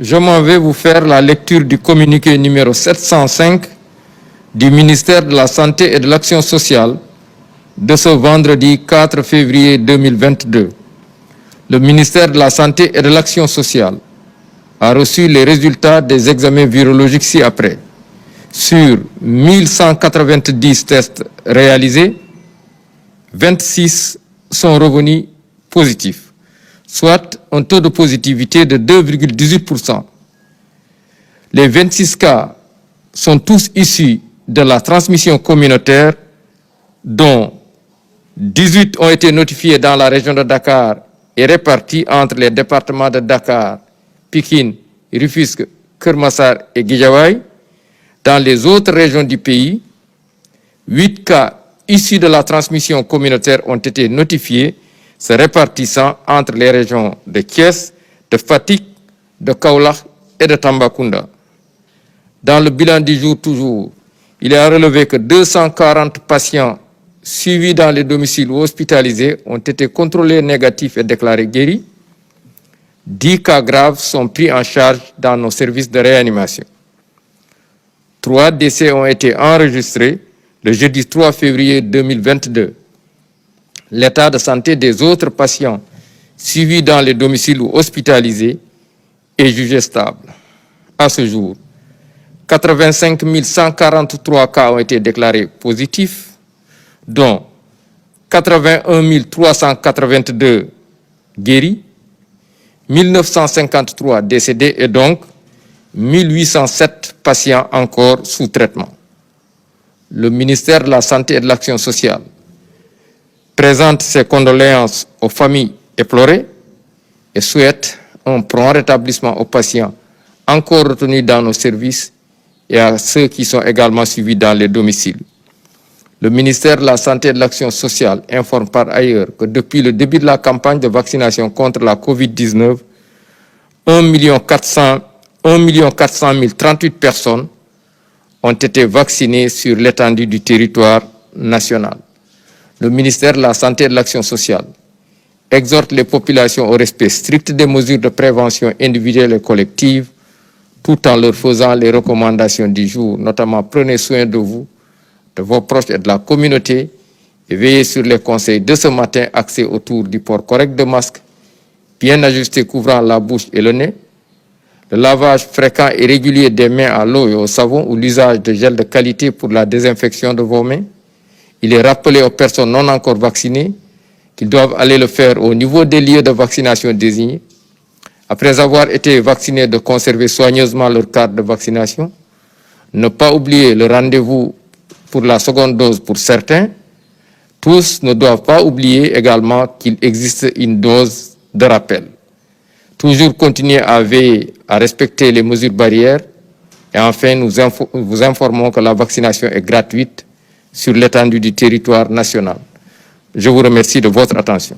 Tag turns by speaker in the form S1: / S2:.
S1: je m'en vais vous faire la lecture du communiqué numéro 705 du ministère de la Santé et de l'Action sociale de ce vendredi 4 février 2022. Le ministère de la Santé et de l'Action sociale a reçu les résultats des examens virologiques ci-après. Sur 1190 tests réalisés, 26 sont revenus positifs, soit un taux de positivité de 2,18%. Les 26 cas sont tous issus de la transmission communautaire, dont 18 ont été notifiés dans la région de Dakar et répartis entre les départements de Dakar, Pikine, Rufisque, Keur Massar et Guédiawaye. Dans les autres régions du pays, 8 cas issus de la transmission communautaire ont été notifiés, se répartissant entre les régions de Thiès, de Fatick, de Kaolack et de Tambacounda. Dans le bilan du jour toujours, il est à relever que 240 patients suivis dans les domiciles ou hospitalisés ont été contrôlés négatifs et déclarés guéris. 10 cas graves sont pris en charge dans nos services de réanimation. 3 décès ont été enregistrés le jeudi 3 février 2022. L'état de santé des autres patients suivis dans les domiciles ou hospitalisés est jugé stable. À ce jour, 85 143 cas ont été déclarés positifs, dont 81 382 guéris, 1953 décédés et donc 1807 patients encore sous traitement. Le ministère de la Santé et de l'Action sociale présente ses condoléances aux familles éplorées et souhaite un prompt rétablissement aux patients encore retenus dans nos services et à ceux qui sont également suivis dans les domiciles. Le ministère de la Santé et de l'Action sociale informe par ailleurs que depuis le début de la campagne de vaccination contre la COVID-19, 1 400 038 personnes ont été vaccinées sur l'étendue du territoire national. Le ministère de la Santé et de l'Action sociale exhorte les populations au respect strict des mesures de prévention individuelle et collective, tout en leur faisant les recommandations du jour, notamment prenez soin de vous, de vos proches et de la communauté, et veillez sur les conseils de ce matin axés autour du port correct de masque, bien ajusté couvrant la bouche et le nez, le lavage fréquent et régulier des mains à l'eau et au savon ou l'usage de gel de qualité pour la désinfection de vos mains. Il est rappelé aux personnes non encore vaccinées qu'ils doivent aller le faire au niveau des lieux de vaccination désignés. Après avoir été vaccinés, de conserver soigneusement leur carte de vaccination. Ne pas oublier le rendez-vous pour la seconde dose pour certains. Tous ne doivent pas oublier également qu'il existe une dose de rappel. Toujours continuer à veiller à respecter les mesures barrières. Et enfin, nous vous informons que la vaccination est gratuite sur l'étendue du territoire national. Je vous remercie de votre attention.